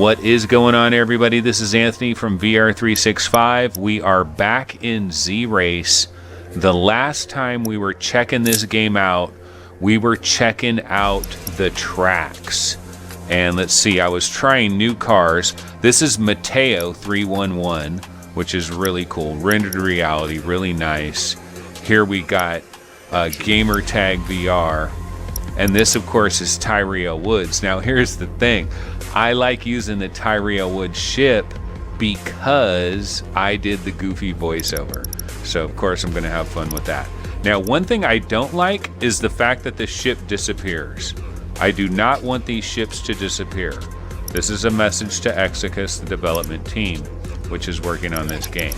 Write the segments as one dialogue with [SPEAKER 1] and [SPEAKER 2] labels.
[SPEAKER 1] What is going on, everybody? This is Anthony from VR365. We are back in Z-Race. The last time we were checking this game out, we were checking out the tracks. And let's see, I was trying new cars. This is Mateo 311, which is really cool. Rendered reality, really nice. Here we got Gamer Tag VR. And this, of course, is Tyrell Woods. Now, here's the thing. I like using the Tyrell Woods ship because I did the goofy voiceover. So, of course, I'm going to have fun with that. Now, one thing I don't like is the fact that the ship disappears. I do not want these ships to disappear. This is a message to XOCUS, the development team, which is working on this game.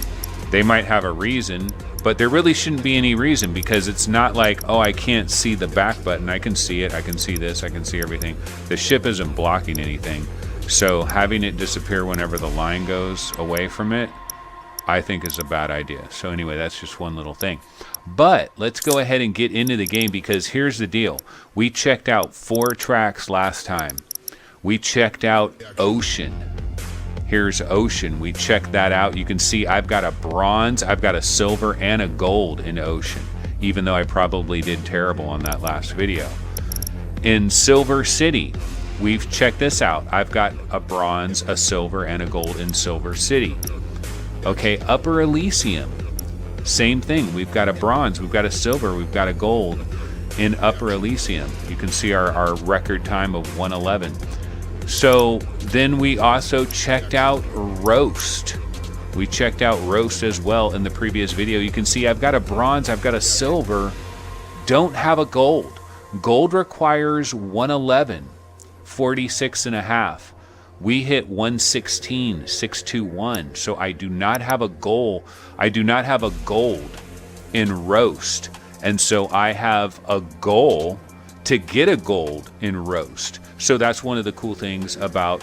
[SPEAKER 1] They might have a reason, but there really shouldn't be any reason, because it's not like, oh, I can't see the back button. I can see it. I can see this. I can see everything. The ship isn't blocking anything. So having it disappear whenever the line goes away from it, I think is a bad idea. So anyway, that's just one little thing. But let's go ahead and get into the game, because here's the deal. We checked out 4 tracks last time. We checked out Ocean. Here's Ocean. We checked that out. You can see I've got a bronze, I've got a silver, and a gold in Ocean, even though I probably did terrible on that last video. In Silver City, we've checked this out. I've got a bronze, a silver, and a gold in Silver City. Okay, Upper Elysium, same thing. We've got a bronze, we've got a silver, we've got a gold in Upper Elysium. You can see our record time of 1:11. So then we also checked out Roast. We checked out Roast as well in the previous video. You can see I've got a bronze, I've got a silver, don't have a gold. Gold requires 111, 46.5. We hit 116, 621. So I do not have a goal. I do not have a gold in Roast. And so I have a goal to get a gold in Roast. So that's one of the cool things about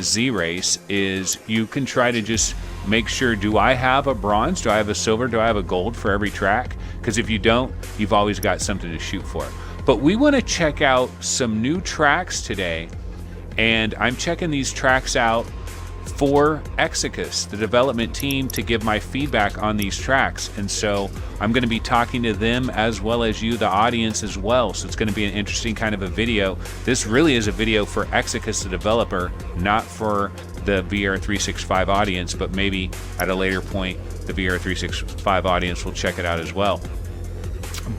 [SPEAKER 1] Z-Race is you can try to just make sure, do I have a bronze? Do I have a silver? Do I have a gold for every track? Because if you don't, you've always got something to shoot for. But we want to check out some new tracks today. And I'm checking these tracks out for XOCUS, the development team, to give my feedback on these tracks. And so I'm going to be talking to them as well as you, the audience, as well. So it's going to be an interesting kind of a video. This really is a video for XOCUS, the developer, not for the VR365 audience, but maybe at a later point, the VR365 audience will check it out as well.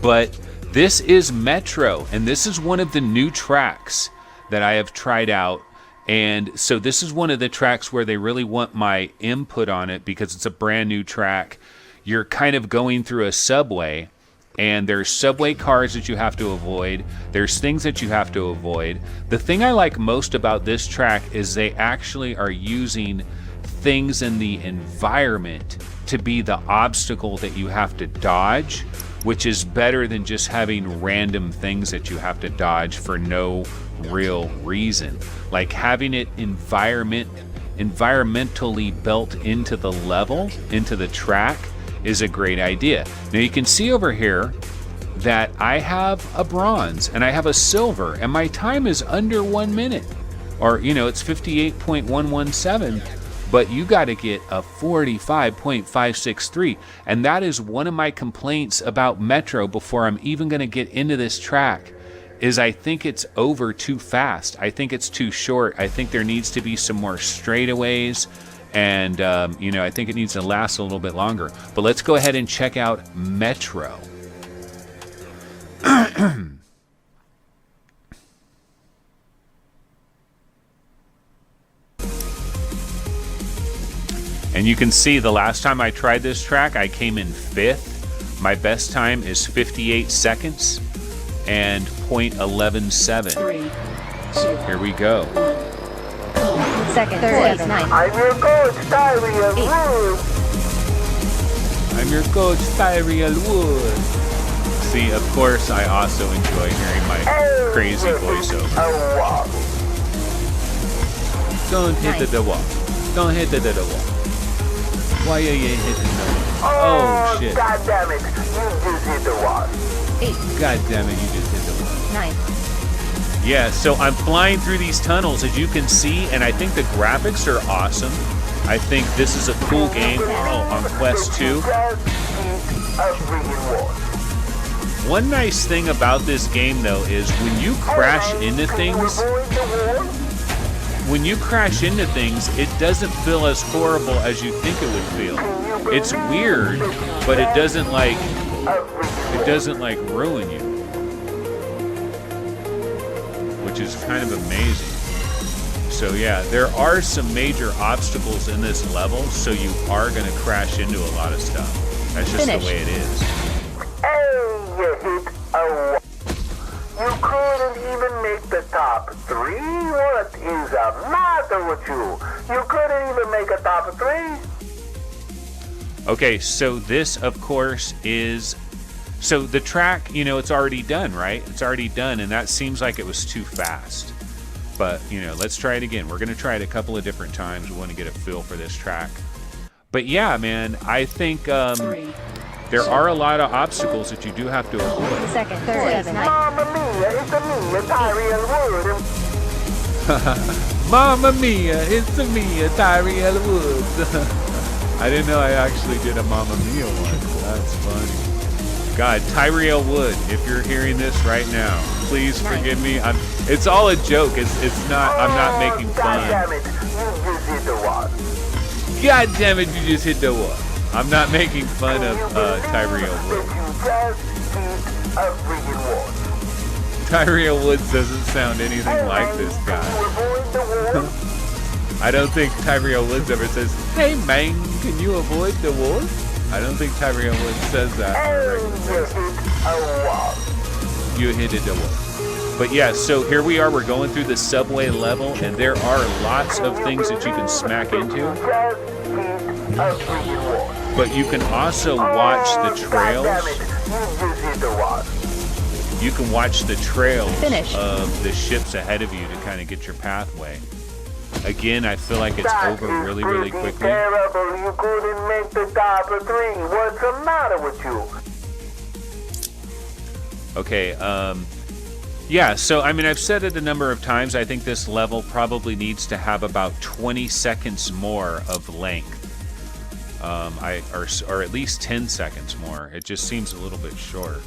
[SPEAKER 1] But this is Metro, and this is one of the new tracks that I have tried out. And so this is one of the tracks where they really want my input on it, because it's a brand new track. You're kind of going through a subway, and there's subway cars that you have to avoid. There's things that you have to avoid. The thing I like most about this track is they actually are using things in the environment to be the obstacle that you have to dodge, which is better than just having random things that you have to dodge for no real reason. Like having it environmentally built into the level, into the track, is a great idea. Now you can see over here that I have a bronze and I have a silver, and my time is under 1 minute, or it's 58.117. But you got to get a 45.563, and that is one of my complaints about Metro before I'm even going to get into this track, is I think it's over too fast. I think it's too short. I think there needs to be some more straightaways, and I think it needs to last a little bit longer. But let's go ahead and check out Metro. And you can see the last time I tried this track, I came in 5th. My best time is 58 seconds and .117. Here we go.
[SPEAKER 2] Second, third, ninth.
[SPEAKER 3] I'm your coach, Tyrell Wood.
[SPEAKER 1] I'm your coach, Tyrell Wood. See, of course, I also enjoy hearing my crazy voiceover. Don't hit the wall. Don't hit the wall. Why are you hitting the wall? Oh, shit.
[SPEAKER 3] God damn it. You just hit the wall.
[SPEAKER 2] 8.
[SPEAKER 1] God damn it, you just hit the wall.
[SPEAKER 2] 9.
[SPEAKER 1] Yeah, so I'm flying through these tunnels, as you can see, and I think the graphics are awesome. I think this is a cool game. Oh, on Quest 2. One nice thing about this game, though, is when you crash into things, it doesn't feel as horrible as you think it would feel. It's weird, but it doesn't like ruin you, which is kind of amazing. So yeah, there are some major obstacles in this level, so you are going to crash into a lot of stuff. That's just the way it is.
[SPEAKER 3] You couldn't even make the top 3? What is the matter with you? You couldn't even make a top 3?
[SPEAKER 1] Okay, so this, of course, is... So the track, you know, it's already done, right? It's already done, and that seems like it was too fast. But, you know, let's try it again. We're going to try it a couple of different times. We want to get a feel for this track. But yeah, man, I think there are a lot of obstacles that you do have to avoid.
[SPEAKER 2] Second, third,
[SPEAKER 3] Mamma mia, it's a me, Tyriel Wood.
[SPEAKER 1] Mamma mia, it's a me, Tyriel Woods. I didn't know I actually did a Mamma Mia one. That's funny. God, Tyriel Wood, if you're hearing this right now, please forgive me. It's all a joke. It's not. I'm not making fun. God damn it! You just hit the wall. I'm not making fun of Tyriel Wood. Tyriel Woods doesn't sound anything like this guy. I don't think Tyriel Woods ever says, "Hey man, can you avoid the wall?" I don't think Tyriel Woods says that on a regular basis. You hit the wall. But yeah, so here we are. We're going through the subway level, and there are lots of things that you can smack into. But you can also watch the trails. You can watch the trails of the ships ahead of you to kind of get your pathway. Again, I feel like it's over really, really quickly.
[SPEAKER 3] Terrible. You couldn't make the top 3. What's the matter with you?
[SPEAKER 1] Okay, yeah, so I mean, I've said it a number of times. I think this level probably needs to have about 20 seconds more of length. Or at least 10 seconds more. It just seems a little bit short.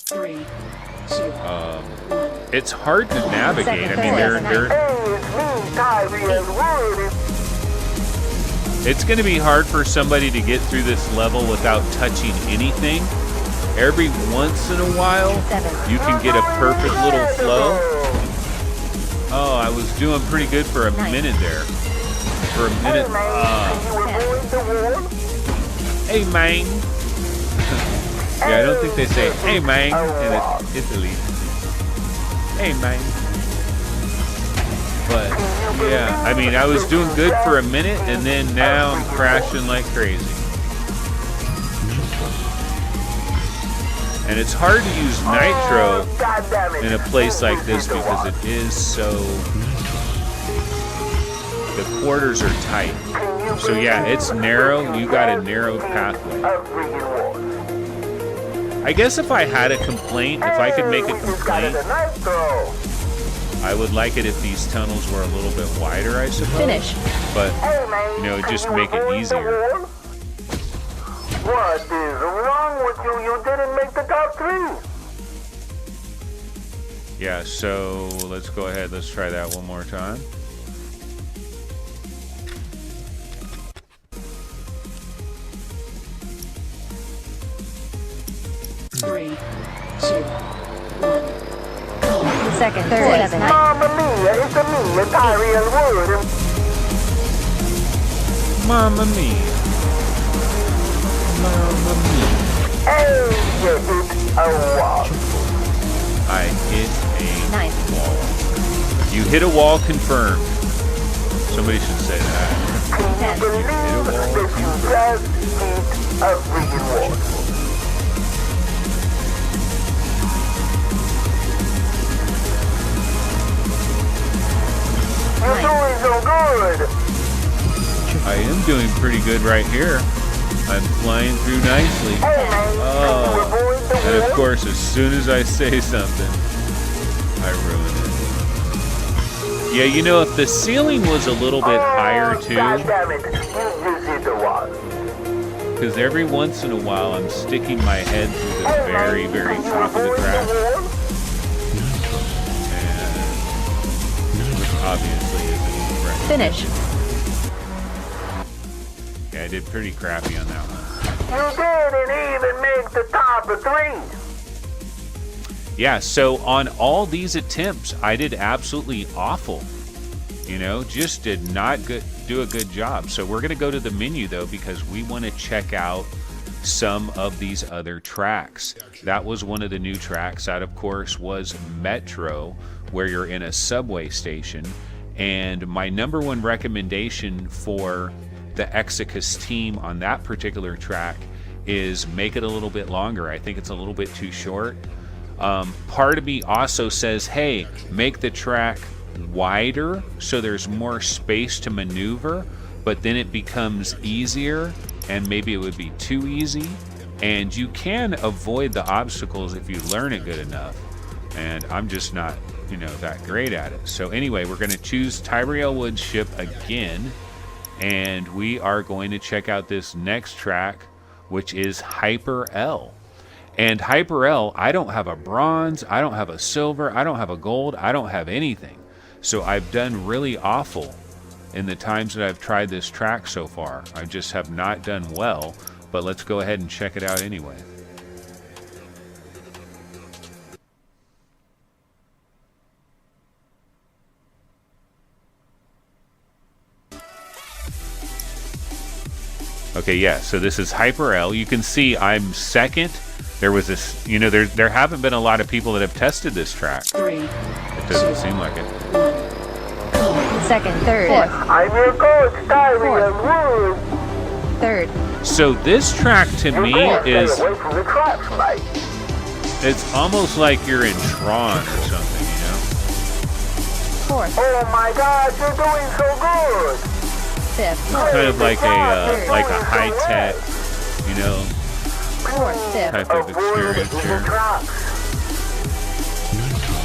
[SPEAKER 2] 3, 2,
[SPEAKER 1] it's hard to navigate. I mean, it's going to be hard for somebody to get through this level without touching anything. Every once in a while, you can get a perfect little flow. Oh, I was doing pretty good for a minute there. For a minute. Hey, man. Yeah, I don't think they say, hey, man, in Italy. Hey, man. But, yeah, I mean, I was doing good for a minute, and then now I'm crashing like crazy. And it's hard to use nitro in a place like this because it is so... The quarters are tight. So yeah, it's narrow. You got a narrow pathway. I guess if I had a complaint, if I could make a complaint, I would like it if these tunnels were a little bit wider, I suppose.
[SPEAKER 2] Finish.
[SPEAKER 1] But, you know, just make it easier.
[SPEAKER 3] What is wrong with you? You didn't make the top 3.
[SPEAKER 1] Yeah, so let's go ahead. Let's try that one more time.
[SPEAKER 2] Second, third,
[SPEAKER 3] Mamma mia, it's a me, Tyriel Wood.
[SPEAKER 1] Mamma mia. Mamma mia.
[SPEAKER 3] Hey, you hit a wall.
[SPEAKER 1] I hit a wall. You hit a wall confirmed. Somebody should say that.
[SPEAKER 3] Can you believe that you just hit a freaking wall? You're doing so good.
[SPEAKER 1] I am doing pretty good right here. I'm flying through nicely. Oh, and of course, as soon as I say something, I ruin it. Yeah, you know, if the ceiling was a little bit higher too,
[SPEAKER 3] God damn it, you just hit the wall.
[SPEAKER 1] because every once in a while I'm sticking my head through the very, very top of the track. And which obviously isn't correct.
[SPEAKER 2] Finish.
[SPEAKER 1] Yeah, I did pretty crappy on that one.
[SPEAKER 3] You didn't even make the top 3.
[SPEAKER 1] Yeah, so on all these attempts, I did absolutely awful. You know, just did not do a good job. So we're going to go to the menu, though, because we want to check out some of these other tracks. That was one of the new tracks. That, of course, was Metro, where you're in a subway station. And my number one recommendation for the XOCUS team on that particular track is make it a little bit longer. I think it's a little bit too short. Part of me also says, hey, make the track wider so there's more space to maneuver, but then it becomes easier and maybe it would be too easy. And you can avoid the obstacles if you learn it good enough. And I'm just not, you know, that great at it. So anyway, we're going to choose Tyrell Wood's ship again, and we are going to check out this next track, which is Hyper L. And Hyper L, I don't have a bronze, I don't have a silver, I don't have a gold, I don't have anything. So I've done really awful in the times that I've tried this track so far. I just have not done well, but let's go ahead and check it out anyway. Okay, yeah, so this is Hyper L. You can see I'm second. There was this, you know, there haven't been a lot of people that have tested this track.
[SPEAKER 2] 3.
[SPEAKER 1] It doesn't seem like it.
[SPEAKER 2] Second, third,
[SPEAKER 3] I'm your coach, Tyrell Wood.
[SPEAKER 2] third,
[SPEAKER 1] So this track to me is,
[SPEAKER 3] Stay away from the traps, mate.
[SPEAKER 1] it's almost like you're in Tron or something, you know?
[SPEAKER 2] fourth,
[SPEAKER 3] Oh my God, you're doing so good.
[SPEAKER 2] fifth,
[SPEAKER 1] Kind of like a high tech, you know,
[SPEAKER 2] fourth, fifth,
[SPEAKER 1] type of experience
[SPEAKER 3] Avoid
[SPEAKER 1] here.
[SPEAKER 3] the traps.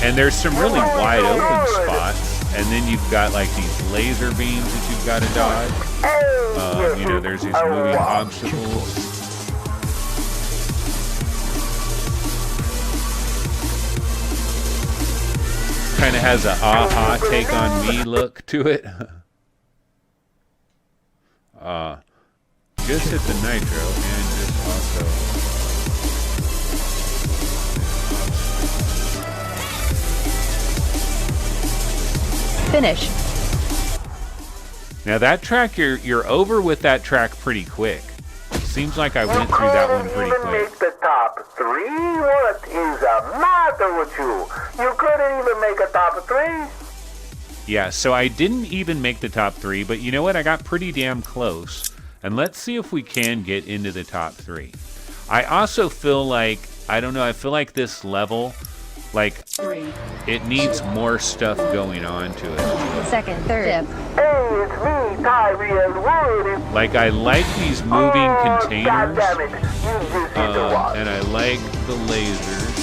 [SPEAKER 1] And there's some really wide open spots, and then you've got like these laser beams that you've got to dodge. You know, there's these moving obstacles. Kind of has a aha take on me look to it. Just hit the nitro and just also.
[SPEAKER 2] finish,
[SPEAKER 1] Now that track, you're over with that track pretty quick. It seems like I went through that one pretty
[SPEAKER 3] You couldn't even
[SPEAKER 1] quick.
[SPEAKER 3] make the top 3? What is the matter with you? You couldn't even make a top 3?
[SPEAKER 1] Yeah, so I didn't even make the top 3, but you know what? I got pretty damn close. And let's see if we can get into the top 3. I also feel like, I don't know, I feel like this level, like,
[SPEAKER 2] 3,
[SPEAKER 1] it needs more stuff going on to it.
[SPEAKER 2] second, third, fifth,
[SPEAKER 3] Hey, it's me, Tyrell Wood.
[SPEAKER 1] Like, I like these moving
[SPEAKER 3] God
[SPEAKER 1] containers,
[SPEAKER 3] damn it, you just hit the wall.
[SPEAKER 1] and I like the lasers,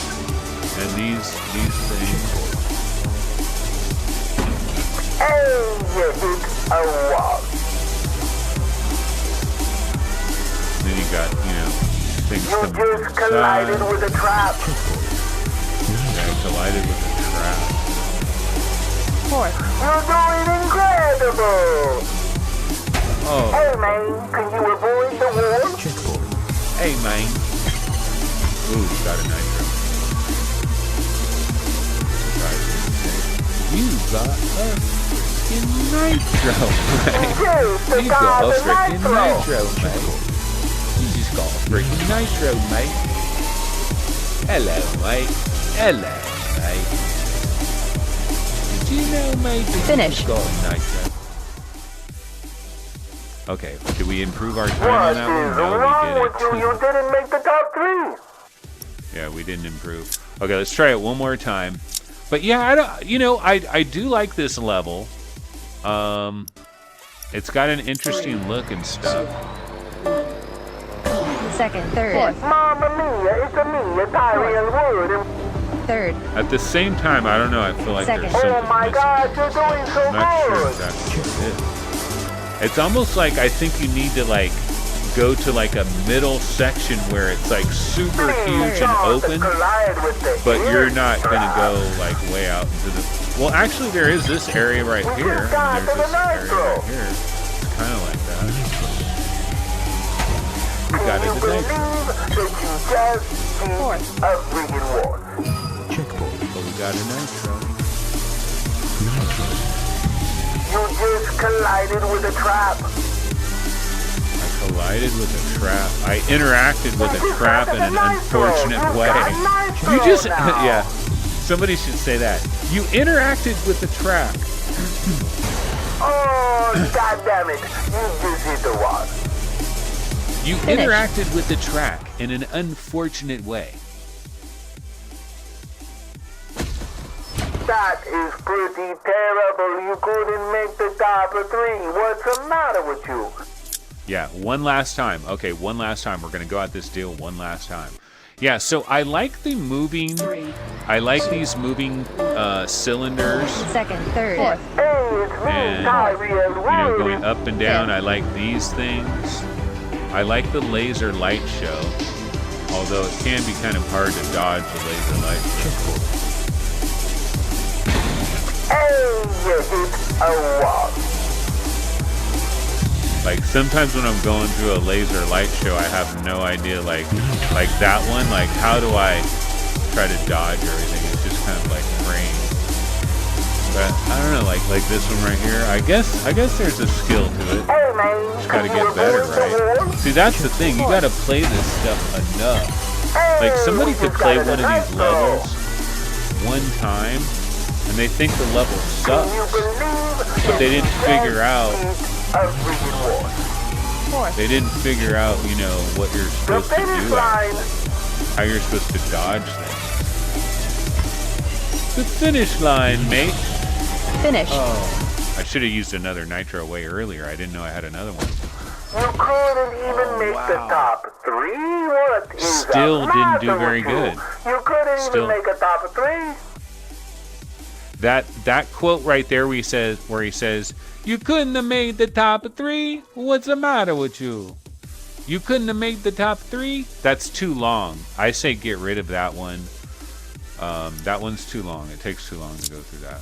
[SPEAKER 1] and these things.
[SPEAKER 3] Hey, you hit a wall.
[SPEAKER 1] Then you got, you know, things
[SPEAKER 3] You
[SPEAKER 1] coming from
[SPEAKER 3] just
[SPEAKER 1] the
[SPEAKER 3] collided
[SPEAKER 1] side.
[SPEAKER 3] with a trap.
[SPEAKER 1] Yeah, I collided with a trap.
[SPEAKER 2] fourth,
[SPEAKER 3] You're doing incredible.
[SPEAKER 1] Oh,
[SPEAKER 3] Hey, man, can you avoid the wall?
[SPEAKER 1] hey, man. Ooh, got a nitro. You got a freaking nitro, man.
[SPEAKER 3] Yes, the
[SPEAKER 1] You got
[SPEAKER 3] God
[SPEAKER 1] a
[SPEAKER 3] of
[SPEAKER 1] freaking
[SPEAKER 3] Nitro.
[SPEAKER 1] nitro, mate. You just got a freaking nitro, mate. Hello, mate. Hello, mate. Did you know, mate, that
[SPEAKER 2] Finish.
[SPEAKER 1] you got a nitro? Okay, did we improve our time on
[SPEAKER 3] What
[SPEAKER 1] that
[SPEAKER 3] is
[SPEAKER 1] one? No,
[SPEAKER 3] wrong
[SPEAKER 1] we
[SPEAKER 3] with you? You
[SPEAKER 1] didn't.
[SPEAKER 3] didn't make the top 3.
[SPEAKER 1] Yeah, we didn't improve. Okay, let's try it one more time. But yeah, I don't. You know, I do like this level. It's got an interesting look and stuff.
[SPEAKER 2] second, third, fifth,
[SPEAKER 3] Mamma mia, it's me, Tyrell Wood.
[SPEAKER 2] Third.
[SPEAKER 1] At the same time, I don't know. I feel like there's
[SPEAKER 2] Second.
[SPEAKER 1] something
[SPEAKER 3] Oh my
[SPEAKER 1] missing.
[SPEAKER 3] gosh, you're doing so
[SPEAKER 1] I'm not sure
[SPEAKER 3] good.
[SPEAKER 1] exactly what it is. It's almost like I think you need to like go to like a middle section where it's like super huge and open, but you're not gonna go like way out into the. Well, actually, there is this area right here. And there's this area right here. It's kind of like that. We got it today.
[SPEAKER 2] Fourth.
[SPEAKER 1] But we got a nitro.
[SPEAKER 3] You just collided with a trap.
[SPEAKER 1] I collided with a trap. I interacted with a trap in an unfortunate way. You just, yeah. Somebody should say that. You interacted with the trap.
[SPEAKER 3] Oh, God damn it. You just hit the wall.
[SPEAKER 1] You interacted with the track in an unfortunate way.
[SPEAKER 3] That is pretty terrible. You couldn't make the top of 3. What's the matter with you?
[SPEAKER 1] Yeah, one last time. Okay, one last time. We're going to go at this deal one last time. Yeah, so I like the moving, I like these moving cylinders.
[SPEAKER 2] Second. Third. Fourth.
[SPEAKER 3] Hey, it's me,
[SPEAKER 1] And,
[SPEAKER 3] Tyree, and
[SPEAKER 1] you know, going up and down. I like these things. I like the laser light show, although it can be kind of hard to dodge the laser light show.
[SPEAKER 3] Hey, you hit a wall.
[SPEAKER 1] Like sometimes when I'm going through a laser light show, I have no idea, like that one, like how do I try to dodge everything? It's just kind of like frame. But I don't know, like this one right here. I guess there's a skill to it.
[SPEAKER 3] Hey, man.
[SPEAKER 1] Just gotta get better, right? See, that's the thing. You gotta play this stuff enough. Like somebody could play one of these levels one time, and they think the level sucks, but they didn't figure out. They didn't figure out, you know, what you're supposed to do, how you're supposed to dodge things. The finish line, mate.
[SPEAKER 2] Finish.
[SPEAKER 1] Oh, I should have used another nitro way earlier. I didn't know I had another one.
[SPEAKER 3] You couldn't even make the top 3. What is
[SPEAKER 1] Still
[SPEAKER 3] the
[SPEAKER 1] didn't
[SPEAKER 3] matter
[SPEAKER 1] do very
[SPEAKER 3] with you?
[SPEAKER 1] good.
[SPEAKER 3] You couldn't
[SPEAKER 1] Still.
[SPEAKER 3] even make a top of 3.
[SPEAKER 1] That quote right there where he says, "You couldn't have made the top 3? What's the matter with you? You couldn't have made the top 3?" That's too long. I say get rid of that one. That one's too long. It takes too long to go through that.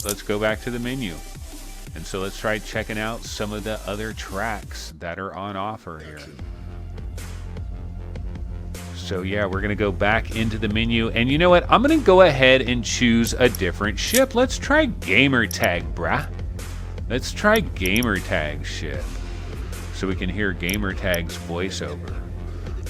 [SPEAKER 1] Let's go back to the menu. And so let's try checking out some of the other tracks that are on offer here. So yeah, we're gonna go back into the menu, and you know what? I'm gonna go ahead and choose a different ship. Let's try Gamertag, brah. Let's try Gamertag ship, so we can hear Gamertag's voiceover.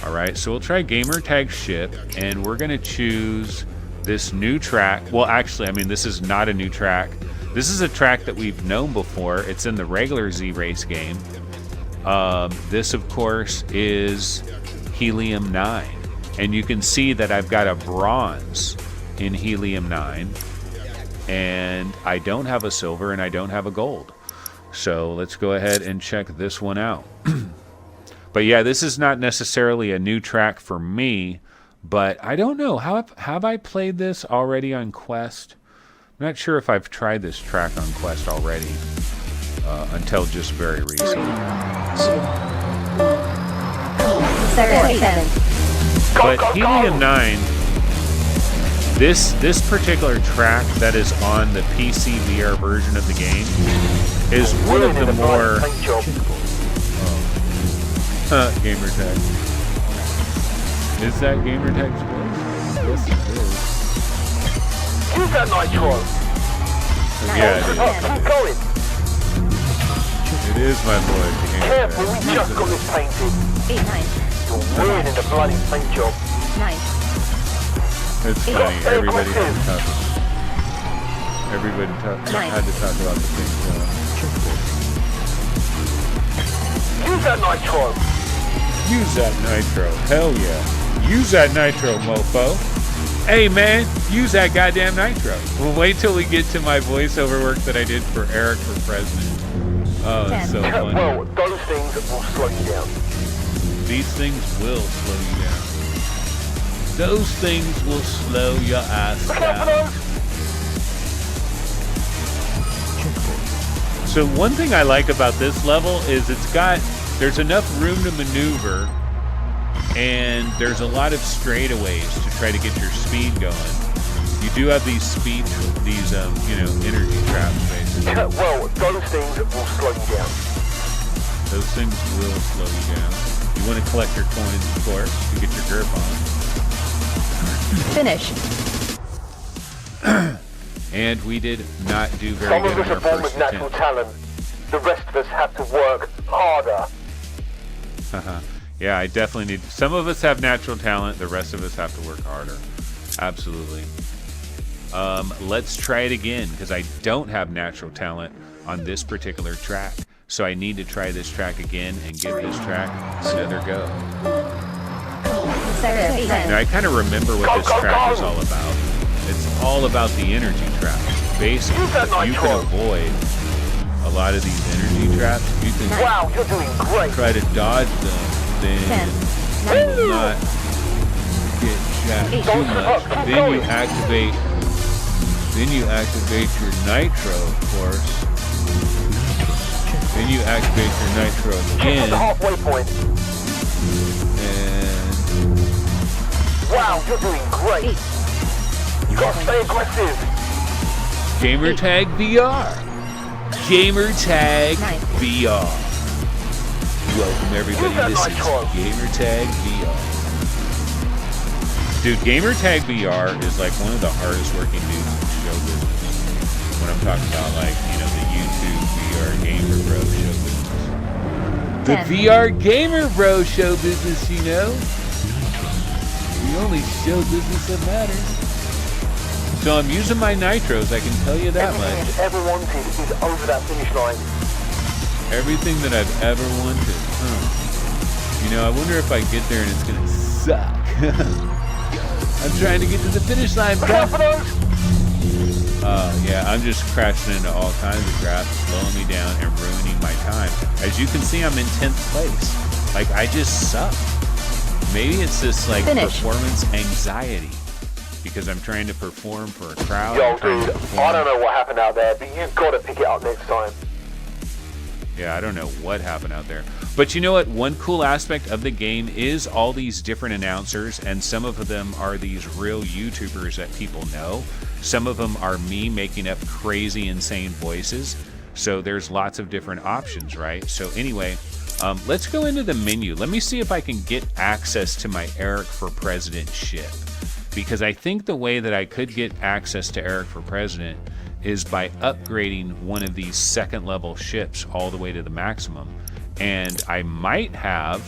[SPEAKER 1] All right, so we'll try Gamertag ship, and we're gonna choose this new track. Well, actually, I mean, this is not a new track. This is a track that we've known before. It's in the regular Z-Race game. This, of course, is Helium 9. And you can see that I've got a bronze in Helium 9. And I don't have a silver and I don't have a gold. So let's go ahead and check this one out. But yeah, this is not necessarily a new track for me. But I don't know. Have I played this already on Quest? I'm not sure if I've tried this track on Quest already. Until just very recently.
[SPEAKER 2] Seven.
[SPEAKER 1] But Helium 9, this particular track that is on the PC VR version of the game is one of the more Gamertag. Is that Gamertag's voice? Yes, it is.
[SPEAKER 3] Use that nitro.
[SPEAKER 1] Yeah, it is.
[SPEAKER 3] Keep going.
[SPEAKER 1] It is my boy.
[SPEAKER 3] Careful, we just got this painted.
[SPEAKER 2] 8, 9.
[SPEAKER 3] You're ruining the bloody paint job.
[SPEAKER 2] 9.
[SPEAKER 1] It's funny. Everybody had to talk. Everybody had to talk about the thing.
[SPEAKER 3] Use that nitro.
[SPEAKER 1] Use that nitro. Hell yeah. Use that nitro, mofo. Hey, man, use that goddamn nitro. We'll wait till we get to my voiceover work that I did for Eric for president. Oh, it's so funny.
[SPEAKER 3] Well, those things will slow you down.
[SPEAKER 1] These things will slow you down. Those things will slow your ass down. So one thing I like about this level is there's enough room to maneuver, and there's a lot of straightaways to try to get your speed going. You do have these energy traps, basically.
[SPEAKER 3] Well, those things will slow you down.
[SPEAKER 1] Those things will slow you down. You want to collect your coins, of course, to get your grip on.
[SPEAKER 2] Finish.
[SPEAKER 1] And we did not do very good on our
[SPEAKER 3] Some of us are born
[SPEAKER 1] first
[SPEAKER 3] with natural
[SPEAKER 1] attempt.
[SPEAKER 3] talent. The rest of us have to work harder.
[SPEAKER 1] Yeah, I definitely need... Some of us have natural talent. The rest of us have to work harder. Absolutely. Let's try it again, because I don't have natural talent on this particular track. So I need to try this track again and give this track another go. Now, I kind of remember what this track is all about. It's all about the energy traps. Basically, if you can avoid a lot of these energy traps, you can
[SPEAKER 3] Wow, you're doing great.
[SPEAKER 1] try to dodge them, then you will not get shot too much. Then you activate your nitro, of course. Then you activate your nitro
[SPEAKER 3] Get to
[SPEAKER 1] again,
[SPEAKER 3] the halfway point.
[SPEAKER 1] and
[SPEAKER 3] Wow, you're doing great. You gotta stay aggressive.
[SPEAKER 1] Gamertag VR. Gamertag VR. Welcome everybody, this is Gamertag VR. Dude, Gamertag VR is like one of the hardest working dudes in show business. When I'm talking about like, the YouTube VR Gamer Bro show business. The VR Gamer Bro show business, The only show business that matters. So I'm using my nitros, I can tell you that
[SPEAKER 3] Everything
[SPEAKER 1] much.
[SPEAKER 3] you've ever wanted is over that finish line.
[SPEAKER 1] Everything that I've ever wanted. I wonder if I get there and it's gonna suck. I'm trying to get to the finish line, bro. Yeah, I'm just crashing into all kinds of crap, slowing me down and ruining my time. As you can see, I'm in 10th place. Like, I just suck. Maybe it's this, like, performance anxiety. Because I'm trying to perform for a crowd.
[SPEAKER 3] Yo, dude, I don't know what happened out there, but you've got to pick it up next time.
[SPEAKER 1] Yeah, I don't know what happened out there. But you know what? One cool aspect of the game is all these different announcers, and some of them are these real YouTubers that people know. Some of them are me making up crazy, insane voices. So there's lots of different options, right? So anyway, let's go into the menu. Let me see if I can get access to my Eric for President ship. Because I think the way that I could get access to Eric for President is by upgrading one of these second level ships all the way to the maximum. And I might have,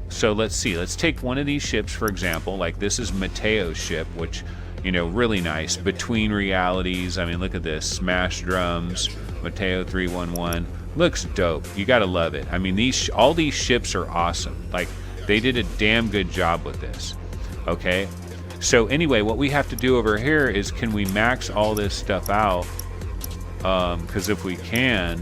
[SPEAKER 1] so let's see, let's take one of these ships, for example, like this is Mateo's ship, which, really nice. Between Realities, I mean, look at this, Smash Drums, Mateo 311, looks dope. You gotta love it. I mean, all these ships are awesome. Like, they did a damn good job with this, okay? So anyway, what we have to do over here is, can we max all this stuff out? Because if we can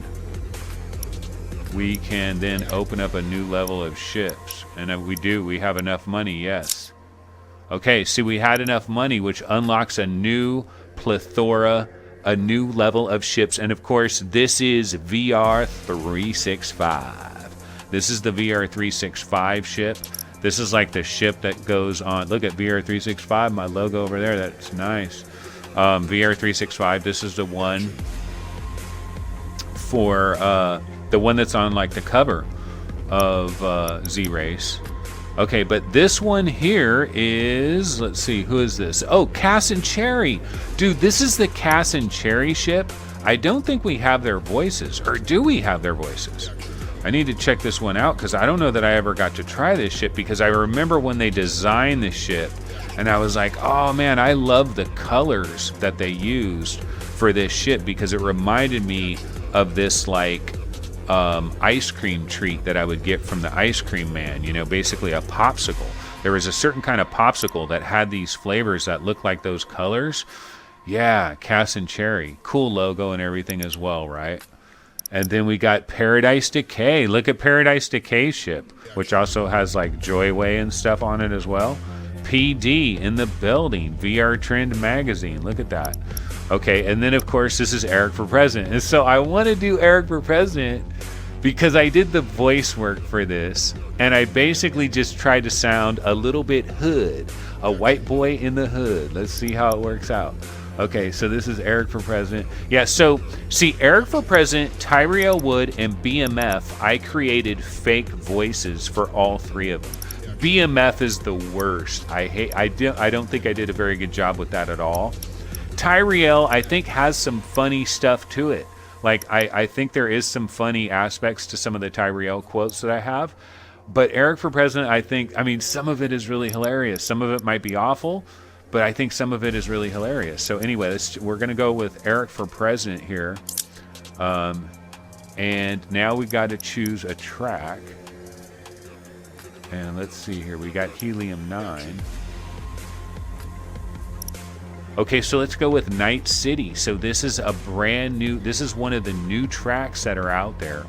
[SPEAKER 1] then open up a new level of ships. And if we have enough money, yes. Okay, see, we had enough money, which unlocks a new plethora, a new level of ships. And of course, this is VR365. This is the VR365 ship. This is like the ship that goes on. Look at VR365, my logo over there. That's nice. VR365, this is the one for the one that's on like the cover of Z-Race. Okay, but this one here is, let's see, who is this? Oh, Cass and Cherry. Dude, this is the Cass and Cherry ship. I don't think we have their voices, or do we have their voices? I need to check this one out because I don't know that I ever got to try this ship, because I remember when they designed the ship and I was like, oh man, I love the colors that they used for this ship, because it reminded me of this like ice cream treat that I would get from the ice cream man, basically a popsicle. There was a certain kind of popsicle that had these flavors that looked like those colors. Yeah, Cass and Cherry. Cool logo and everything as well, right? And then we got Paradise Decay. Look at Paradise Decay ship, which also has like Joyway and stuff on it as well. PD in the building. VR Trend Magazine. Look at that. Okay, and then of course this is Eric for President. And so I want to do Eric for President because I did the voice work for this, and I basically just tried to sound a little bit hood, a white boy in the hood. Let's see how it works out. Okay, so this is Eric for President. Yeah, so see, Eric for President, Tyrell Wood, and BMF, I created fake voices for all three of them. BMF is the worst. I don't think I did a very good job with that at all. Tyrell, I think, has some funny stuff to it. Like, I think there is some funny aspects to some of the Tyrell quotes that I have. But Eric for President, I mean, some of it is really hilarious. Some of it might be awful, but I think some of it is really hilarious. So anyway, we're going to go with Eric for President here. And now we got to choose a track. And let's see here. We got Helium 9. Okay, so let's go with Night City. So this is a brand new, this is one of the new tracks that are out there.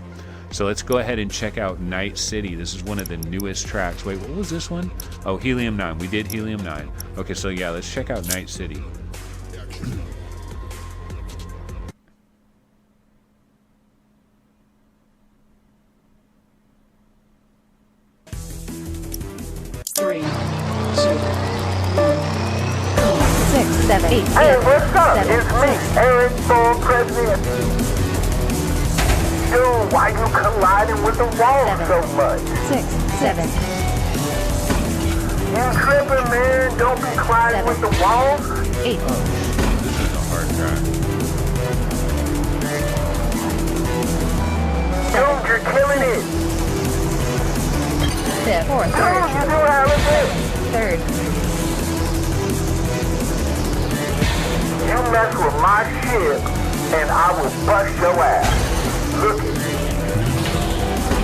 [SPEAKER 1] So let's go ahead and check out Night City. This is one of the newest tracks. Wait, what was this one? Oh, Helium 9. We did Helium 9. Okay, so yeah, let's check out Night City.
[SPEAKER 3] Hey, what's up? It's me, Eric for President. Dude, why you colliding with the wall so much?
[SPEAKER 2] 6, 7.
[SPEAKER 3] You tripping, man? Don't be colliding with the wall.
[SPEAKER 2] 8.
[SPEAKER 1] This is a hard track.
[SPEAKER 3] Dude, you're killing it.
[SPEAKER 2] 5th. 4th.
[SPEAKER 3] Dude, you do have a bit.
[SPEAKER 2] 3rd.
[SPEAKER 3] You mess with my ship, and I will bust your ass. Look at me.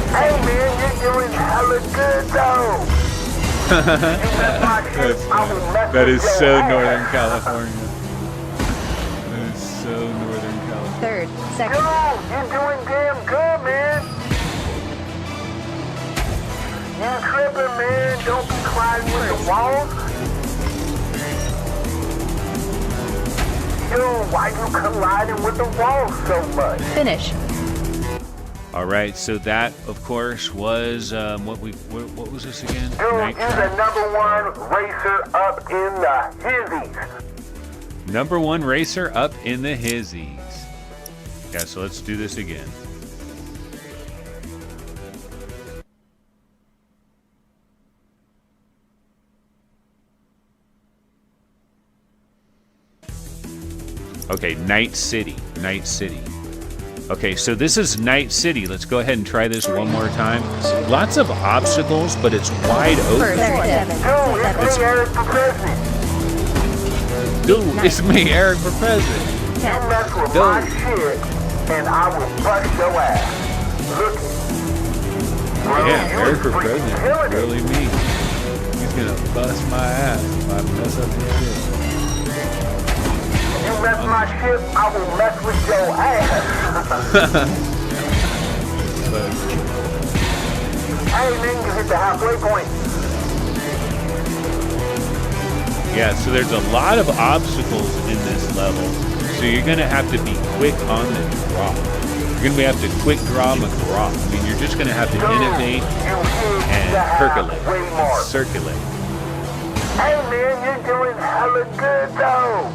[SPEAKER 3] Hey, man, you're doing hella good, though. You mess my ship, I will mess
[SPEAKER 1] That
[SPEAKER 3] with
[SPEAKER 1] is
[SPEAKER 3] your
[SPEAKER 1] so
[SPEAKER 3] ass.
[SPEAKER 1] Northern California. That is so Northern California.
[SPEAKER 2] 3rd. 2nd.
[SPEAKER 3] Dude, you're doing damn good, man. You tripping, man. Don't be climbing with the walls. Dude, why you colliding with the walls so much?
[SPEAKER 2] Finish.
[SPEAKER 1] All right, so that, of course, was what was this again?
[SPEAKER 3] Dude, you're the #1 racer up in the hizzies.
[SPEAKER 1] #1 racer up in the hizzies. Yeah, so let's do this again. Okay, Night City. Night City. Okay, so this is Night City. Let's go ahead and try this one more time. Lots of obstacles, but it's wide open.
[SPEAKER 2] 7.
[SPEAKER 3] Dude, it's me, Eric for President.
[SPEAKER 1] Dude, it's me, Eric for President.
[SPEAKER 3] You mess with my shit, and I will bust your ass. Look at
[SPEAKER 1] Yeah,
[SPEAKER 3] you
[SPEAKER 1] Eric for
[SPEAKER 3] freaking
[SPEAKER 1] President.
[SPEAKER 3] killing it.
[SPEAKER 1] Really me. He's gonna bust my ass if I mess up his shit.
[SPEAKER 3] You mess my ship, I will mess with your ass. Hey, man, you hit the halfway point.
[SPEAKER 1] Yeah, so there's a lot of obstacles in this level. So you're gonna have to be quick on the draw. You're gonna have to quick draw McGraw. I mean, you're just gonna have to innovate and percolate, circulate.
[SPEAKER 3] Hey, man, you're doing hella good, though.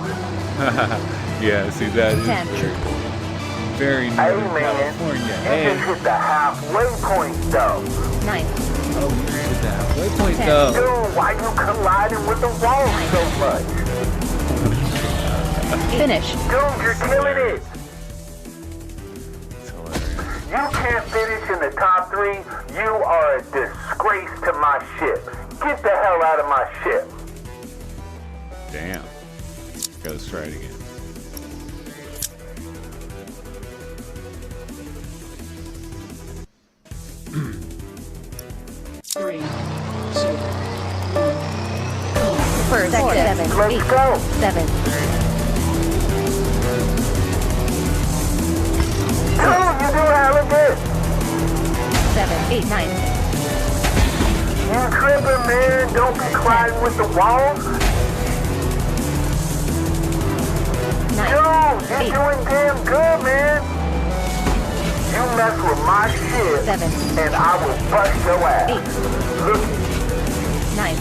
[SPEAKER 1] Yeah, see, that is
[SPEAKER 2] 10.
[SPEAKER 1] very
[SPEAKER 3] Hey,
[SPEAKER 1] Northern
[SPEAKER 3] man,
[SPEAKER 1] California.
[SPEAKER 3] you
[SPEAKER 1] Hey,
[SPEAKER 3] just hit the halfway point, though.
[SPEAKER 2] 9.
[SPEAKER 1] oh, you just hit the halfway point,
[SPEAKER 2] 10.
[SPEAKER 1] though.
[SPEAKER 3] Dude, why you colliding with the wall so much?
[SPEAKER 2] Finish.
[SPEAKER 3] Dude, you're killing it.
[SPEAKER 1] It's hilarious.
[SPEAKER 3] You can't finish in the top 3. You are a disgrace to my ship. Get the hell out of my ship.
[SPEAKER 1] Damn. Okay, let's try it again.
[SPEAKER 2] First. 7. 8.
[SPEAKER 3] Let's go.
[SPEAKER 2] 7.
[SPEAKER 3] Dude, you do hella good.
[SPEAKER 2] 7. 8. 9.
[SPEAKER 3] You tripping, man. Don't be colliding with the walls.
[SPEAKER 2] 9,
[SPEAKER 3] Dude, you're
[SPEAKER 2] 8,
[SPEAKER 3] doing damn good, man. You mess with my shit,
[SPEAKER 2] 7,
[SPEAKER 3] and I will bust your ass.
[SPEAKER 2] 8,
[SPEAKER 3] Look,
[SPEAKER 2] 9,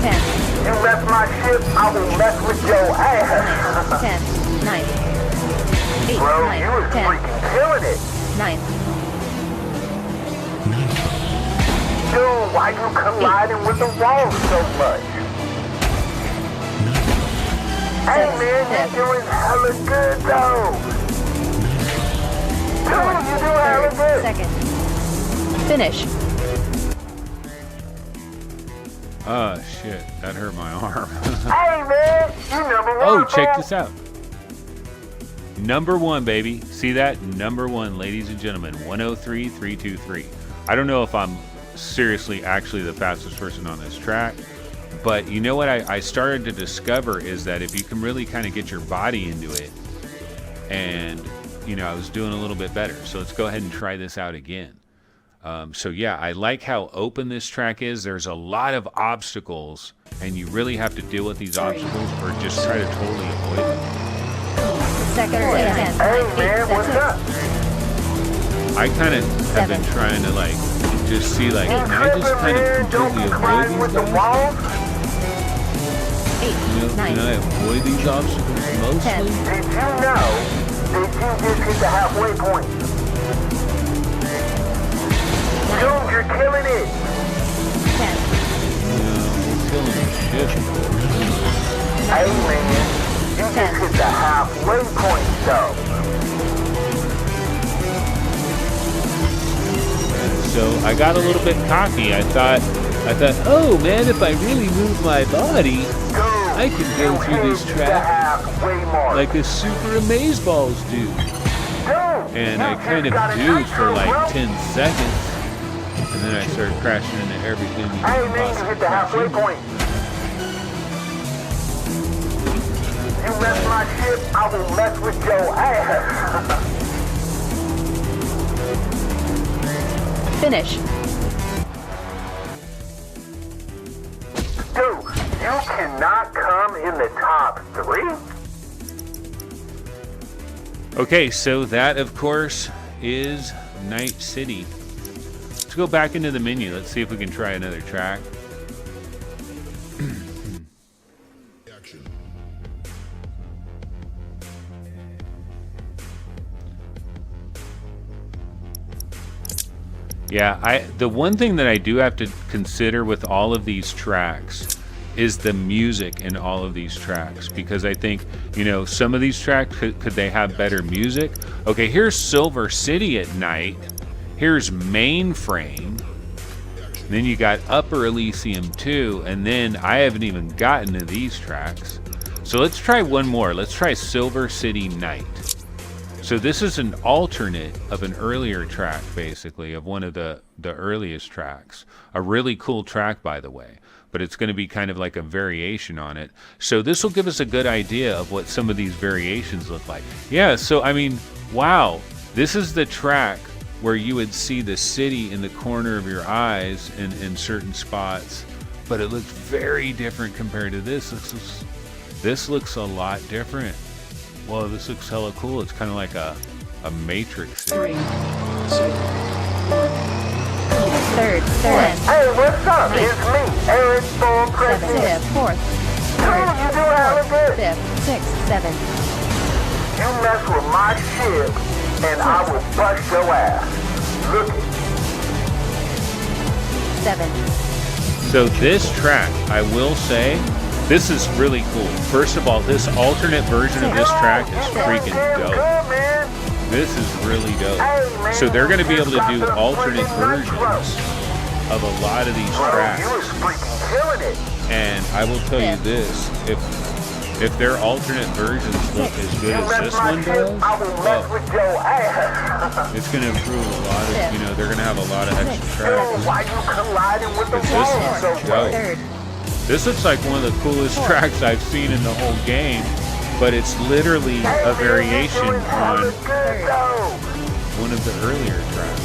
[SPEAKER 2] 10,
[SPEAKER 3] you mess my shit, I will mess with your ass.
[SPEAKER 2] 10, 9, 8,
[SPEAKER 3] Bro, you
[SPEAKER 2] 9,
[SPEAKER 3] was
[SPEAKER 2] 10,
[SPEAKER 3] freaking killing it.
[SPEAKER 2] 9,
[SPEAKER 3] Dude, why you colliding with the walls so much? Hey man, you're doing hella good though. Dude, you do hella good.
[SPEAKER 2] second. Finish.
[SPEAKER 1] Oh shit, that hurt my arm.
[SPEAKER 3] Hey man, you number one.
[SPEAKER 1] Oh, check
[SPEAKER 3] man.
[SPEAKER 1] this out. Number one, baby. See that? Number one, ladies and gentlemen. 103.323. I don't know if I'm seriously actually the fastest person on this track, but you know what I started to discover is that if you can really kind of get your body into it, and you know, I was doing a little bit better. So let's go ahead and try this out again. So yeah, I like how open this track is. There's a lot of obstacles, and you really have to deal with these obstacles or just try to totally avoid them.
[SPEAKER 2] Second or 10,
[SPEAKER 3] Hey man, what's up?
[SPEAKER 1] I kind of have been
[SPEAKER 2] 7.
[SPEAKER 1] trying to like just see like,
[SPEAKER 3] You
[SPEAKER 1] can I just
[SPEAKER 3] tripping,
[SPEAKER 1] kind
[SPEAKER 3] man?
[SPEAKER 1] of
[SPEAKER 3] Don't
[SPEAKER 1] completely
[SPEAKER 3] be
[SPEAKER 1] avoid
[SPEAKER 3] colliding
[SPEAKER 1] these
[SPEAKER 3] with the
[SPEAKER 1] guys?
[SPEAKER 3] walls.
[SPEAKER 2] 8,
[SPEAKER 1] You know,
[SPEAKER 2] 9,
[SPEAKER 1] can I avoid these obstacles
[SPEAKER 2] 10,
[SPEAKER 1] mostly?
[SPEAKER 3] Did you know that you just hit the halfway point?
[SPEAKER 2] 9,
[SPEAKER 3] Dude, you're killing it.
[SPEAKER 2] 10,
[SPEAKER 1] We're killing the shit.
[SPEAKER 3] Hey man, you just hit the halfway point though.
[SPEAKER 1] So I got a little bit cocky. I thought, oh man, if I really move my body,
[SPEAKER 3] Dude,
[SPEAKER 1] I can go
[SPEAKER 3] you
[SPEAKER 1] through this
[SPEAKER 3] hit the
[SPEAKER 1] track
[SPEAKER 3] halfway mark.
[SPEAKER 1] like a super amazeballs do.
[SPEAKER 3] Dude,
[SPEAKER 1] And
[SPEAKER 3] you
[SPEAKER 1] I
[SPEAKER 3] just
[SPEAKER 1] kind of
[SPEAKER 3] got a
[SPEAKER 1] do
[SPEAKER 3] nice
[SPEAKER 1] for like
[SPEAKER 3] little
[SPEAKER 1] 10 seconds. And then I started crashing into everything you
[SPEAKER 3] Hey
[SPEAKER 1] could
[SPEAKER 3] man, you
[SPEAKER 1] possibly
[SPEAKER 3] hit the
[SPEAKER 1] crash
[SPEAKER 3] halfway
[SPEAKER 1] into.
[SPEAKER 3] point. You mess my shit, I will mess with your ass.
[SPEAKER 2] finish.
[SPEAKER 3] Dude, you cannot come in the top 3?
[SPEAKER 1] Okay, so that of course is Night City. Let's go back into the menu. Let's see if we can try another track. Yeah, the one thing that I do have to consider with all of these tracks is the music in all of these tracks, because I think, you know, some of these tracks, could they have better music? Okay, here's Silver City at night. Here's Mainframe. Then you got Upper Elysium 2, and then I haven't even gotten to these tracks. So let's try one more. Let's try Silver City Night. So this is an alternate of an earlier track, basically, of one of the earliest tracks. A really cool track, by the way, but it's going to be kind of like a variation on it. So this will give us a good idea of what some of these variations look like. Yeah, so I mean, wow, this is the track where you would see the city in the corner of your eyes in certain spots, but it looks very different compared to this. This looks a lot different. Well, this looks hella cool. It's kind of like a Matrix city.
[SPEAKER 2] 3, 2, 1. Third,
[SPEAKER 3] Hey, what's up? It's me, Eric Storm
[SPEAKER 2] 7,
[SPEAKER 3] President.
[SPEAKER 2] 5th, 4th,
[SPEAKER 3] Dude, you do hella good.
[SPEAKER 2] 5th, 6th, 7th.
[SPEAKER 3] You mess with my shit, and I will bust your ass. Look it.
[SPEAKER 2] 7,
[SPEAKER 1] So this track, I will say, this is really cool. First of all, this alternate version of this track is freaking dope. This is really dope. So they're going to be able to do alternate versions of a lot of these tracks. And I will tell you this, if their alternate versions look as good as this one does, well, it's going to improve a lot of, you know, they're going to have a lot of extra tracks. Because this one's dope.
[SPEAKER 2] 3rd,
[SPEAKER 1] This looks like one of the coolest tracks I've seen in the whole game. but it's literally a variation on one of the earlier tracks.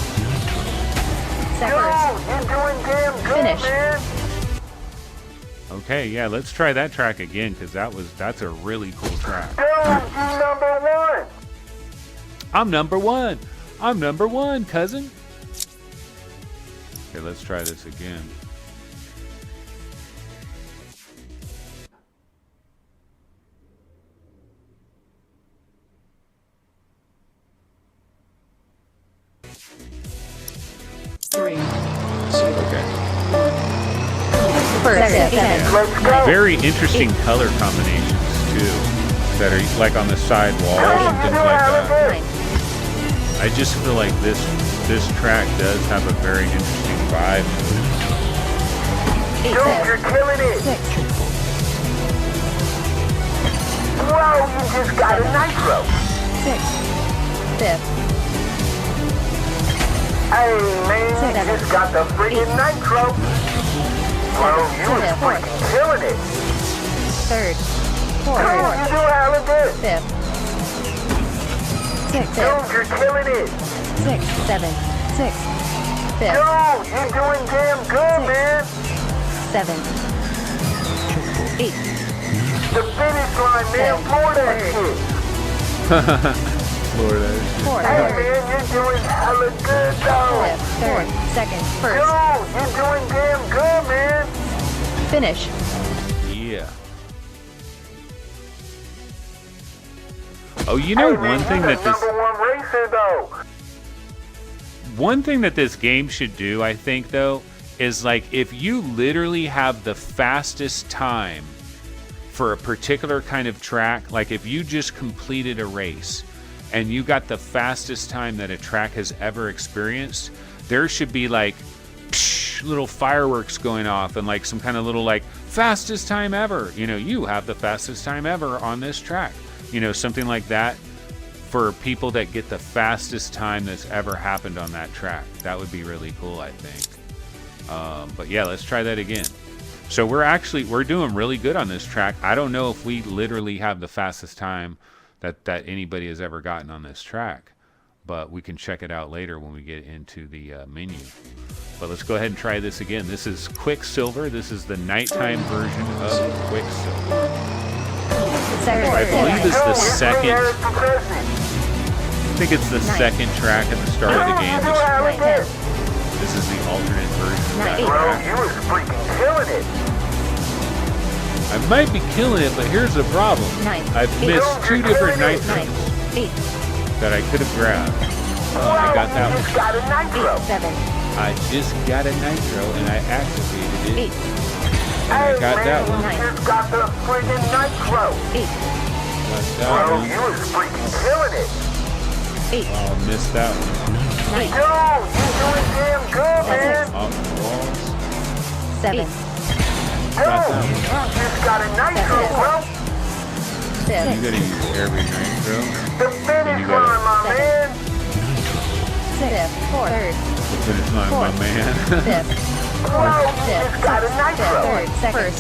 [SPEAKER 2] Finish.
[SPEAKER 1] Okay, yeah, let's try that track again because that's a really cool track. I'm number one. I'm number one, cousin. Okay, let's try this again. Okay. Very interesting color combinations too, that are like on the side walls and things like that. I just feel like this track does have a very interesting vibe to it.
[SPEAKER 3] Dude, you're killing it. Whoa, you just got a nitro.
[SPEAKER 2] 5th.
[SPEAKER 3] Hey, man, you just got the friggin' nitro. Bro, you was freaking killing it.
[SPEAKER 2] 3rd.
[SPEAKER 3] Dude, you do hella good.
[SPEAKER 2] 5th. 6th.
[SPEAKER 3] Dude, you're killing it.
[SPEAKER 2] 6th. 7th. 6th. 5th.
[SPEAKER 3] Dude, you're doing damn good, man.
[SPEAKER 2] 7th. 8th.
[SPEAKER 3] The finish line, man, Florida shit.
[SPEAKER 1] Florida.
[SPEAKER 2] 4th.
[SPEAKER 3] Hey, man, you're doing hella good, though.
[SPEAKER 2] 5th. 4th. 2nd. 1st.
[SPEAKER 3] Dude, you're doing damn good, man.
[SPEAKER 2] Finish.
[SPEAKER 1] Yeah. Oh, you know,
[SPEAKER 3] Hey, man,
[SPEAKER 1] one thing
[SPEAKER 3] you're
[SPEAKER 1] that
[SPEAKER 3] the
[SPEAKER 1] this
[SPEAKER 3] number one racer, though.
[SPEAKER 1] one thing that this game should do, I think, though, is like if you literally have the fastest time for a particular kind of track, like if you just completed a race and you got the fastest time that a track has ever experienced, there should be like little fireworks going off and like some kind of little like fastest time ever. You know, you have the fastest time ever on this track. You know, something like that for people that get the fastest time that's ever happened on that track. That would be really cool, I think. But yeah, let's try that again. So we're doing really good on this track. I don't know if we literally have the fastest time that anybody has ever gotten on this track, but we can check it out later when we get into the menu. But let's go ahead and try this again. This is Quicksilver. This is the nighttime version of Quicksilver. I believe it's the second. I think it's the second track at the start of the game. This is the alternate version of that
[SPEAKER 3] Bro,
[SPEAKER 1] track.
[SPEAKER 3] you was freaking killing it.
[SPEAKER 1] I might be killing it, but here's the problem. I've missed 2 different nitros that I could have grabbed. I got that
[SPEAKER 3] You
[SPEAKER 1] one.
[SPEAKER 3] just got a nitro.
[SPEAKER 2] 7.
[SPEAKER 1] I just got a nitro and I activated it.
[SPEAKER 2] 8.
[SPEAKER 1] And I got
[SPEAKER 3] man,
[SPEAKER 1] that one.
[SPEAKER 3] You just got the friggin' nitro.
[SPEAKER 2] 8.
[SPEAKER 1] Got that
[SPEAKER 3] Bro,
[SPEAKER 1] one.
[SPEAKER 3] you was freaking killing it.
[SPEAKER 2] 8.
[SPEAKER 1] Oh, missed that one.
[SPEAKER 2] 9.
[SPEAKER 3] Dude, you doing damn good, man.
[SPEAKER 1] Off the walls.
[SPEAKER 2] 7.
[SPEAKER 3] Dude, you just got a nitro, bro.
[SPEAKER 1] 5th. You
[SPEAKER 2] 6.
[SPEAKER 1] gotta use every nitro.
[SPEAKER 3] The finish line, my man.
[SPEAKER 2] 6th. 4th.
[SPEAKER 1] The finish line, my man.
[SPEAKER 2] 5th.
[SPEAKER 3] Bro, you just got a nitro.
[SPEAKER 2] 3rd. 2nd.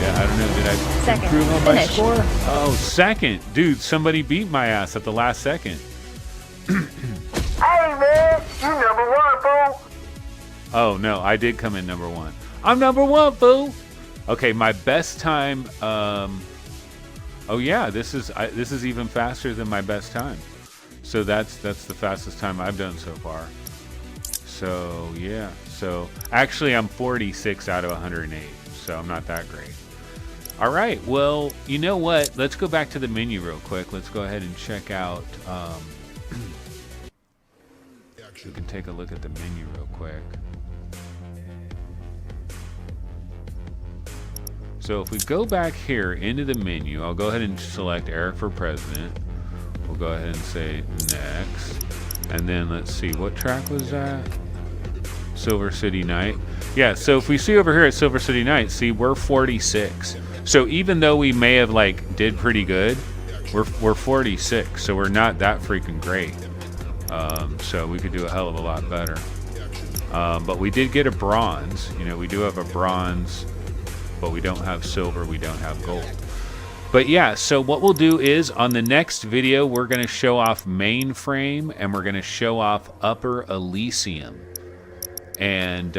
[SPEAKER 1] Yeah, I don't know. Did I
[SPEAKER 2] Second.
[SPEAKER 1] improve on my
[SPEAKER 2] Finish.
[SPEAKER 1] score? Oh, second. Dude, somebody beat my ass at the last second.
[SPEAKER 3] Hey, man, you number one, fool.
[SPEAKER 1] Oh, no, I did come in number 1. I'm number 1, fool. Okay, my best time. Oh yeah, this is even faster than my best time. So that's the fastest time I've done so far. So yeah. So actually, I'm 46 out of 108. So I'm not that great. All right. Well, you know what? Let's go back to the menu real quick. Let's go ahead and check out. We can take a look at the menu real quick. So if we go back here into the menu, I'll go ahead and select Eric for President. We'll go ahead and say next. And then let's see, what track was that? Silver City Night. Yeah, so if we see over here at Silver City Night, see, we're 46. So even though we may have like did pretty good, we're 46. So we're not that freaking great. So we could do a hell of a lot better. But we did get a bronze. You know, we do have a bronze, but we don't have silver, we don't have gold. But yeah, so what we'll do is on the next video, we're going to show off Mainframe and we're going to show off Upper Elysium. And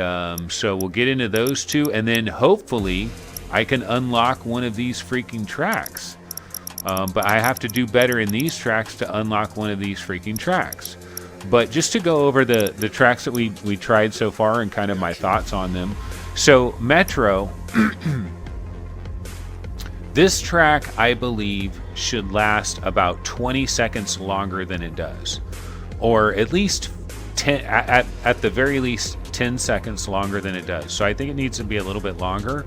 [SPEAKER 1] so we'll get into those two, and then hopefully I can unlock one of these freaking tracks. But I have to do better in these tracks to unlock one of these freaking tracks. But just to go over the tracks that we tried so far and kind of my thoughts on them. So Metro, this track I believe should last about 20 seconds longer than it does. Or at least 10, at the very least 10 seconds longer than it does. So I think it needs to be a little bit longer.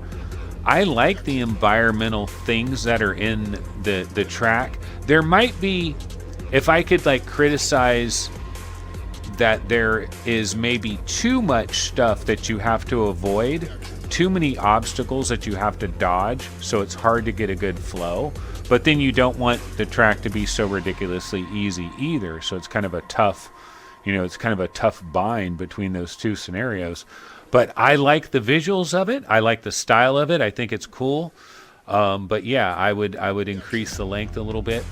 [SPEAKER 1] I like the environmental things that are in the track. There might be, if I could like criticize that there is maybe too much stuff that you have to avoid, too many obstacles that you have to dodge, so it's hard to get a good flow. But then you don't want the track to be so ridiculously easy either. So it's kind of a tough, it's kind of a tough bind between those two scenarios. But I like the visuals of it. I like the style of it. I think it's cool. But yeah, I would increase the length a little bit.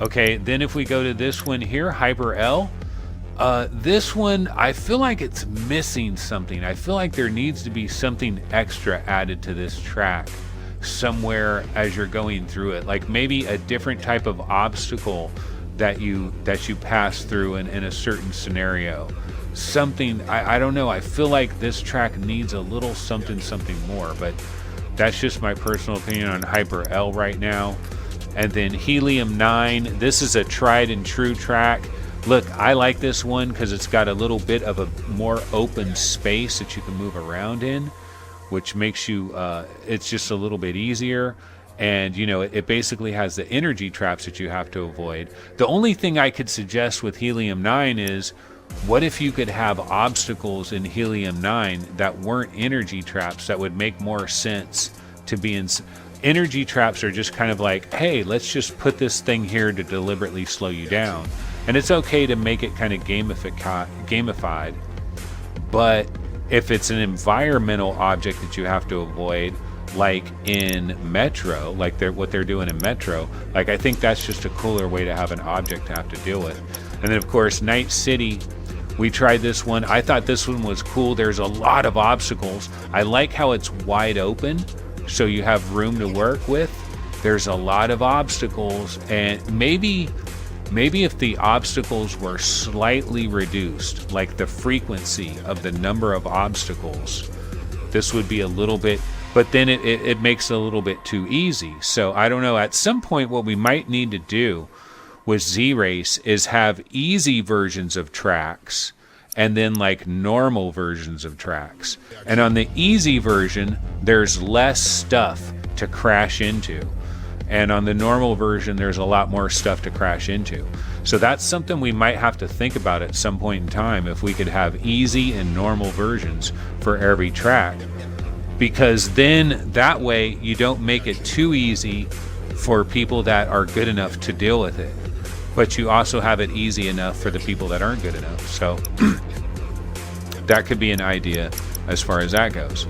[SPEAKER 1] Okay, then if we go to this one here, Hyper L. This one, I feel like it's missing something. I feel like there needs to be something extra added to this track somewhere as you're going through it. Like maybe a different type of obstacle that you pass through in a certain scenario. Something, I don't know, I feel like this track needs a little something more, but that's just my personal opinion on Hyper L right now. And then Helium 9, this is a tried and true track. Look, I like this one because it's got a little bit of a more open space that you can move around in, which makes you, it's just a little bit easier. And, it basically has the energy traps that you have to avoid. The only thing I could suggest with Helium 9 is, what if you could have obstacles in Helium 9 that weren't energy traps that would make more sense to be in? Energy traps are just kind of like, hey, let's just put this thing here to deliberately slow you down. And it's okay to make it kind of gamified. But if it's an environmental object that you have to avoid, like in Metro, like what they're doing in Metro, like I think that's just a cooler way to have an object to have to deal with. And then of course, Night City, we tried this one. I thought this one was cool. There's a lot of obstacles. I like how it's wide open, so you have room to work with. There's a lot of obstacles, and maybe if the obstacles were slightly reduced, like the frequency of the number of obstacles, this would be a little bit, but then it makes it a little bit too easy. So I don't know, at some point what we might need to do with Z-Race is have easy versions of tracks and then like normal versions of tracks. And on the easy version, there's less stuff to crash into. And on the normal version, there's a lot more stuff to crash into. So that's something we might have to think about at some point in time, if we could have easy and normal versions for every track. Because then that way you don't make it too easy for people that are good enough to deal with it, but you also have it easy enough for the people that aren't good enough. So that could be an idea as far as that goes.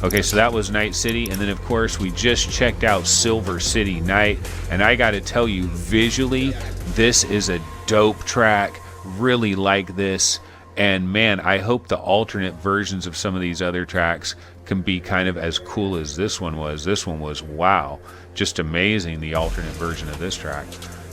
[SPEAKER 1] Okay, so that was Night City, and then of course we just checked out Silver City Night, and I gotta tell you, visually, this is a dope track. Really like this, and man, I hope the alternate versions of some of these other tracks can be kind of as cool as this one was. This one was, wow, just amazing, the alternate version of this track.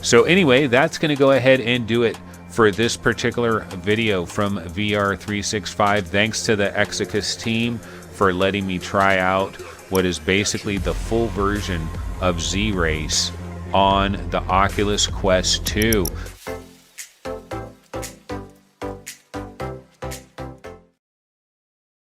[SPEAKER 1] So anyway, that's going to go ahead and do it for this particular video from VR365. Thanks to the XOCUS team for letting me try out what is basically the full version of Z-Race on the Oculus Quest 2.